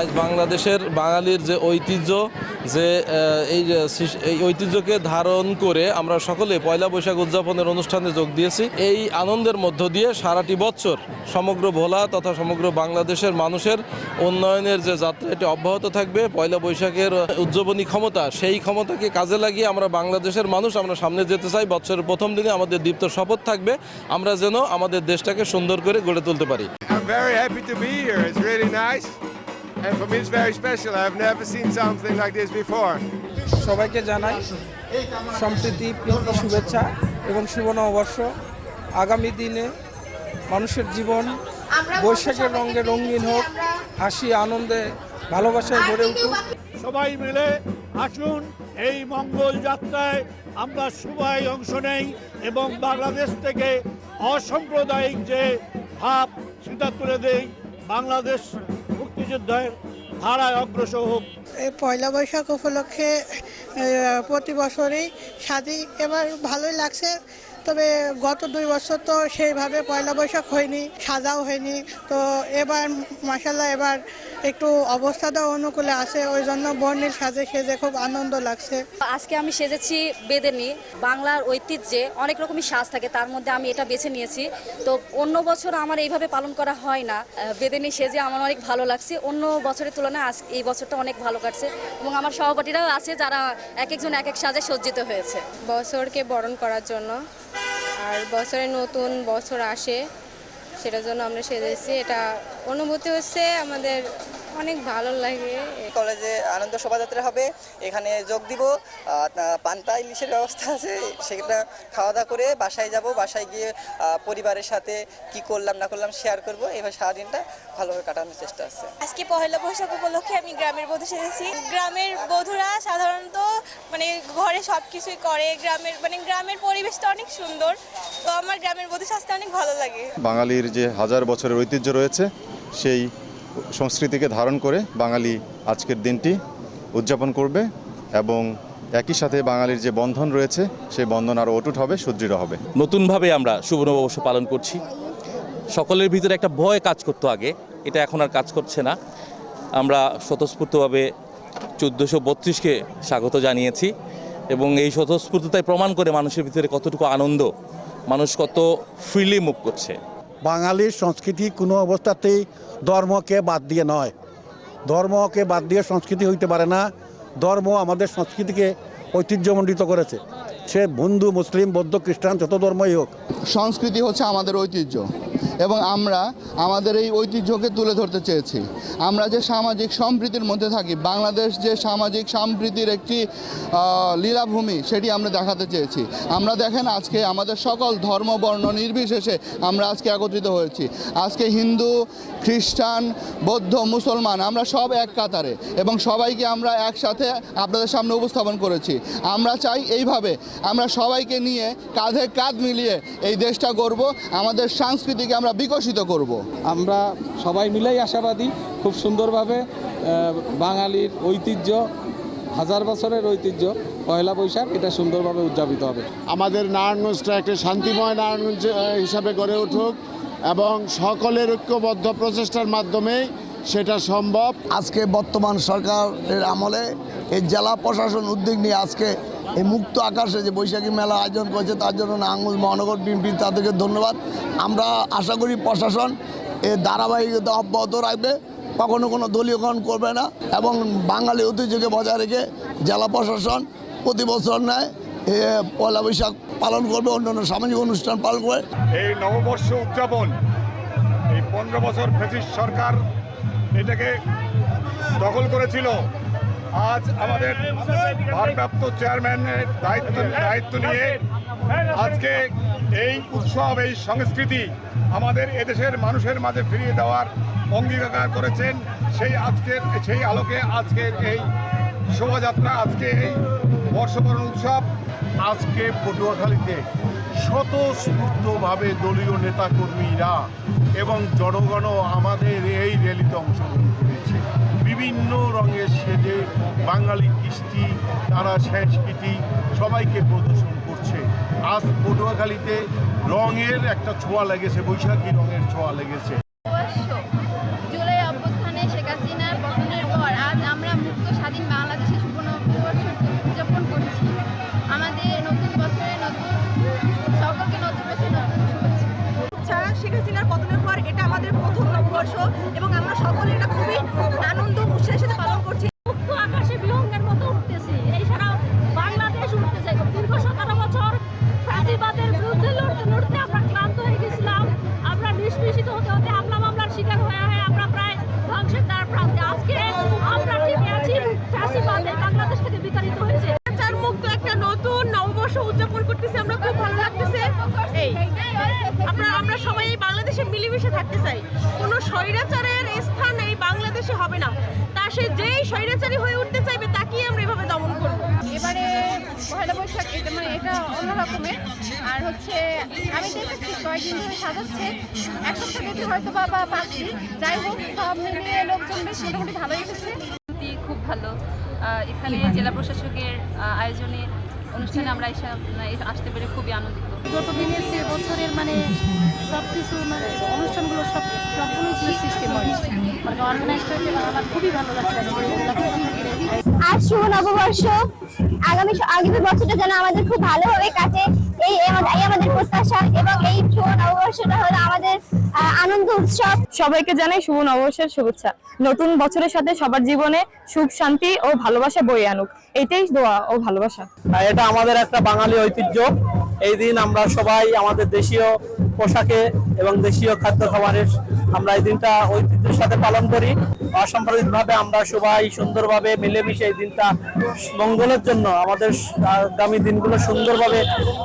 আজ বাংলাদেশের বাঙালির যে ঐতিহ্য, যে এই ঐতিহ্যকে ধারণ করে আমরা সকলে পয়লা বৈশাখ উদযাপনের অনুষ্ঠানে যোগ দিয়েছি। এই আনন্দের মধ্য দিয়ে সারাটি বছর সমগ্র ভোলা তথা সমগ্র বাংলাদেশের মানুষের উন্নয়নের যে যাত্রা এটি অব্যাহত থাকবে। পয়লা বৈশাখের উদ্যাপনী ক্ষমতা, সেই ক্ষমতাকে কাজে লাগিয়ে আমরা বাংলাদেশের মানুষ আমরা সামনে যেতে চাই। বছরের প্রথম দিনে আমাদের দীপ্ত শপথ থাকবে আমরা যেন আমাদের দেশটাকে সুন্দর করে গড়ে তুলতে পারি। I'm very happy to be here. It's really nice. And for me it's very special. I've never seen something like this before. সবাইকে জানাই সম্প্রীতি, প্রীতি, শুভেচ্ছা এবং শুভ নববর্ষ। আগামী দিনে মানুষের জীবন বৈশাখের রঙে রঙিন হোক, হাসি আনন্দে ভালোবাসায় ভরে উঠুক। সবাই মিলে আসুন এই মঙ্গল যাত্রায় আমরা সবাই অংশ নেই এবং বাংলাদেশ থেকে অসাম্প্রদায়িক যে ভাব সেটা তুলে দেই, বাংলাদেশ মুক্তিযুদ্ধের ধারায় অগ্রসর হোক। এই পয়লা বৈশাখ উপলক্ষে প্রতি বছরই সাজি, এবার ভালোই লাগছে। তবে গত 2 বছর তো সেইভাবে পয়লা বৈশাখ হয়নি, সাজাও হয়নি। তো এবার মাশাআল্লাহ এবার একটু অবস্থাটাও অনুকূলে আছে, ওই জন্য বর্ণিল সেজে খুব আনন্দ লাগছে। আজকে আমি সেজেছি বেদেনি। বাংলার ঐতিহ্যে অনেক রকমই সাজ থাকে, তার মধ্যে আমি এটা বেছে নিয়েছি। তো অন্য বছর আমার এইভাবে পালন করা হয় না। বেদেনি সেজে আমার অনেক ভালো লাগছে। অন্য বছরের তুলনায় এই বছরটা অনেক ভালো কাটছে এবং আমার সহপাঠীরাও আছে যারা এক একজন এক এক সাজে সজ্জিত হয়েছে। বছরকে বরণ করার জন্য, আর বছরে নতুন বছর আসে সেটার জন্য আমরা সেজেছি। এটা অনুভূতি হচ্ছে আমাদের অনেক ভালো লাগে। কলেজে আনন্দ শোভাযাত্রা হবে, এখানে যোগ দিব। পান্তা ইলিশের ব্যবস্থা আছে, সেটা খাওয়া দাওয়া করে বাসায় যাব। বাসায় গিয়ে পরিবারের সাথে কি করলাম না করলাম শেয়ার করব। এবার সারাদিনটা ভালোভাবে কাটানোর চেষ্টা আছে। আজকে পহেলা বৈশাখ উপলক্ষে আমি গ্রামের বধূ সেজেছি। গ্রামের বধূরা সাধারণত ঘরে সব কিছুই করে, গ্রামের পরিবেশটা অনেক সুন্দর। তো আমার গ্রামের বধূ সাজতে অনেক ভালো লাগে। বাঙালির যে হাজার বছরের ঐতিহ্য রয়েছে, সেই সংস্কৃতিকে ধারণ করে বাঙালি আজকের দিনটি উদযাপন করবে এবং একই সাথে বাঙালির যে বন্ধন রয়েছে সেই বন্ধন আরও অটুট হবে, সুদৃঢ় হবে। নতুনভাবে আমরা শুভ নববর্ষ পালন করছি। সকলের ভিতরে একটা ভয় কাজ করতো আগে, এটা এখন আর কাজ করছে না। আমরা স্বতঃস্ফূর্তভাবে 1432কে স্বাগত জানিয়েছি এবং এই স্বতঃস্ফূর্ততায় প্রমাণ করে মানুষের ভিতরে কতটুকু আনন্দ, মানুষ কত ফ্রিলি মুভ করছে। বাঙালির সংস্কৃতি কোনো অবস্থাতেই ধর্মকে বাদ দিয়ে নয়, ধর্মকে বাদ দিয়ে সংস্কৃতি হইতে পারে না। ধর্ম আমাদের সংস্কৃতিকে ঐতিহ্যমণ্ডিত করেছে, সে হিন্দু, মুসলিম, বৌদ্ধ, খ্রিস্টান যত ধর্মই হোক। সংস্কৃতি হচ্ছে আমাদের ঐতিহ্য এবং আমরা আমাদের এই ঐতিহ্যকে তুলে ধরতে চেয়েছি। আমরা যে সামাজিক সম্প্রীতির মধ্যে থাকি, বাংলাদেশ যে সামাজিক সম্প্রীতির একটি লীলাভূমি, সেটি আমরা দেখাতে চেয়েছি। আমরা দেখেন আজকে আমাদের সকল ধর্ম বর্ণ নির্বিশেষে আমরা আজকে একত্রিত হয়েছি। আজকে হিন্দু, খ্রিস্টান, বৌদ্ধ, মুসলমান আমরা সব এক কাতারে এবং সবাইকে আমরা একসাথে আপনাদের সামনে উপস্থাপন করেছি। আমরা চাই এইভাবে আমরা সবাইকে নিয়ে কাঁধে কাঁধ মিলিয়ে এই দেশটা গড়ব, আমাদের সংস্কৃতিকে আমরা বিকশিত করব। আমরা সবাই মিলেই আশাবাদী খুব সুন্দরভাবে বাঙালির ঐতিহ্য, হাজার বছরের ঐতিহ্য পয়লা বৈশাখ, এটা সুন্দরভাবে উদযাপিত হবে। আমাদের নারায়ণগঞ্জটা একটা শান্তিময় নারায়ণগঞ্জ হিসাবে গড়ে উঠুক এবং সকলের ঐক্যবদ্ধ প্রচেষ্টার মাধ্যমেই সেটা সম্ভব। আজকে বর্তমান সরকারের আমলে এই জেলা প্রশাসন উদ্যোগ নিয়ে আজকে এই মুক্ত আকাশে যে বৈশাখী মেলা আয়োজন করেছে, তার জন্য নারায়ণগঞ্জ মহানগর বিএনপি তাদেরকে ধন্যবাদ। আমরা আশা করি প্রশাসন এর ধারাবাহিকতা অব্যাহত রাখবে, কখনো কোনো দলীয়করণ করবে না এবং বাঙালি ঐতিহ্যকে বজায় রেখে জেলা প্রশাসন প্রতি বছর নেয় পয়লা বৈশাখ পালন করবে, অন্যান্য সামাজিক অনুষ্ঠান পালন করে। এই নববর্ষ উদযাপন, এই 15 বছর ফ্যাসিস্ট সরকার এটাকে দখল করেছিল। আজ আমাদের ভারপ্রাপ্ত চেয়ারম্যানের দায়িত্ব নিয়ে আজকে এই উৎসব, এই সংস্কৃতি আমাদের এদেশের মানুষের মাঝে ফিরিয়ে দেওয়ার অঙ্গীকার করেছেন। সেই আলোকে আজকের এই শোভাযাত্রা, আজকে এই বর্ষবরণ উৎসব। আজকে পটুয়াখালীতে স্বতঃস্ফূর্তভাবে দলীয় নেতাকর্মীরা এবং জনগণও আমাদের এই র্যালিতে অংশগ্রহণ করেছে। বিভিন্ন রঙের সেজে বাঙালি কৃষ্টি, তারা সংস্কৃতি সবাইকে প্রদর্শন করছে। আজ পটুয়াখালীতে রঙের একটা ছোঁয়া লেগেছে, বৈশাখী রঙের ছোঁয়া লেগেছে। জুলাই অভ্যুত্থানে শেখ হাসিনার পতনের এবং আমরা সকলে এটা খুবই আনন্দ উৎসাহের সাথে পালন করছি। মুক্ত আকাশে বিহঙ্গের মতো উঠতেছি, এই সারা বাংলাদেশ উঠতেছে। দীর্ঘ 17 বছর ফ্যাসিবাদের বিরুদ্ধে লড়তে লড়তে আমরা ক্লান্ত হয়ে গেছিলাম, আমরা নিষ্পেষিত হতে হতে হামলা মামলার শিকার হয়ে আমরা প্রায় ধ্বংসের দ্বার প্রান্তে। আজকে আমরা টিকে আছি, ফ্যাসিবাদ এই বাংলাদেশ থেকে বিতাড়িত হয়েছে। মুক্ত একটা নতুন নববর্ষ উদযাপন করতেছি, আমরা খুব ভালো লাগতেছে। এই আমরা সবাই এই বাংলাদেশে মিলেমিশে থাকতে চাই। কোনো স্বৈরাচারের স্থান এই বাংলাদেশে হবে না, তা সে যেই স্বৈরাচারী হয়ে উঠতে চাইবে তাকেই আমরা এভাবে দমন করব। এবারে পয়লা বৈশাখ মানে এটা অন্য রকমের। আর হচ্ছে আমি দেখেছি কয়েকদিন ধরে সাজাচ্ছে, এক সপ্তাহ দেখে হয়তো বা 5 দিন, যাই হোক সব মিলিয়ে লোকজন বেশ মোটামুটি ভালোই এসেছে। খুব ভালো, এখানে জেলা প্রশাসকের আয়োজনে অনুষ্ঠানে আমরা আসতে পেরে খুবই আনন্দিত। গত দিনের যে বছরের মানে সব কিছু মানে অনুষ্ঠানগুলো সবগুলো ছিল সিস্টেম মানে অর্গানাইজড হয়েছে এবং আমার খুবই ভালো লাগছে। আজ শুভ নববর্ষ, আগামী বছরটা যেন আমাদের খুব ভালোভাবে কাটে, এই আমাদের প্রত্যাশা। এবং এই শুভ নববর্ষটা হলো আমাদের আনন্দ উৎসব। সবাইকে জানাই শুভ নববর্ষের শুভেচ্ছা। নতুন বছরের সাথে সবার জীবনে সুখ শান্তি ও ভালোবাসা বয়ে আনুক, এটাই দোয়া ও ভালোবাসা। এটা আমাদের একটা বাঙালি ঐতিহ্য। এই দিন আমরা সবাই আমাদের দেশীয় পোশাকে এবং দেশীয় খাদ্য খাবারের আমরা এই দিনটা ঐতিহ্যের সাথে পালন করি। অসাম্প্রদায়িকভাবে আমরা সবাই সুন্দরভাবে মিলেমিশে এই দিনটা মঙ্গলের জন্য আমাদের আগামী দিনগুলো সুন্দরভাবে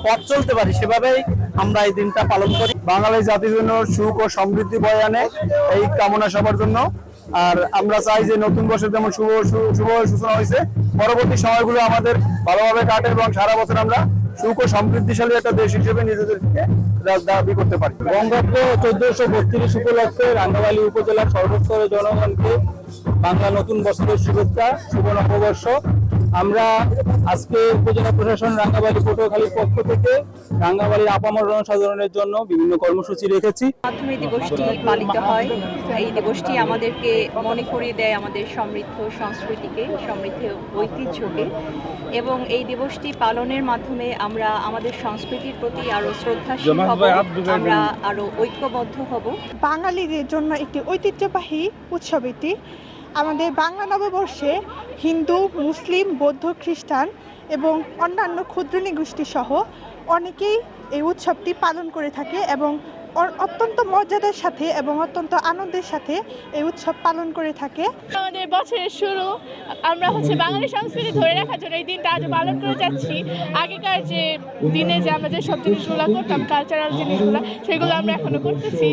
পথ চলতে পারি, সেভাবেই আমরা এই দিনটা পালন করি। বাঙালি জাতির জন্য সুখ ও সমৃদ্ধি বয়ে আনে এই কামনা সবার জন্য। আর আমরা চাই যে নতুন বছর যেমন শুভ সূচনা হয়েছে, পরবর্তী সময়গুলো আমাদের ভালোভাবে কাটে এবং সারা বছর আমরা সুখ ও সমৃদ্ধিশালী একটা দেশ হিসেবে নিজেদেরকে দাবি করতে পারি। বঙ্গাব্দ 1432 উপলক্ষে রাঙ্গামালী উপজেলার সর্বস্তরের জনগণকে বাংলা নতুন বছরের শুভেচ্ছা, শুভ নববর্ষ। আমরা আজকে উপজেলা প্রশাসন রাঙ্গামালী পটুয়াখালীর পক্ষ থেকে রাঙ্গামালীর আপামর জনসাধারণের জন্য বিভিন্ন কর্মসূচি রেখেছি। মাধ্যমে দিবসটি পালিত হয়। এই দিবসটি আমাদেরকে মনে করিয়ে দেয় আমাদের সমৃদ্ধ সংস্কৃতিকে, সমৃদ্ধ ঐতিহ্যকে, এবং এই দিবসটি পালনের মাধ্যমে আমরা আমাদের সংস্কৃতির প্রতি আরো শ্রদ্ধাশীল হব, আমরা আরো ঐক্যবদ্ধ হব। বাঙালিদের জন্য একটি ঐতিহ্যবাহী উৎসব এটি। আমাদের বাংলা নববর্ষে হিন্দু, মুসলিম, বৌদ্ধ, খ্রিস্টান এবং অন্যান্য ক্ষুদ্র নৃগোষ্ঠী সহ অনেকেই এই উৎসবটি পালন করে থাকে এবং অত্যন্ত মর্যাদার সাথে এবং অত্যন্ত আনন্দের সাথে এই উৎসব পালন করে থাকে। আমাদের বছরের শুরু, আমরা বাঙালি সংস্কৃতি ধরে রাখার জন্য এই দিনটা আজ পালন করে যাচ্ছি। আগেকার যে দিনে যে আমরা যে সব জিনিসগুলো করতাম, কালচারাল জিনিসগুলো, সেগুলো আমরা এখনো করতেছি।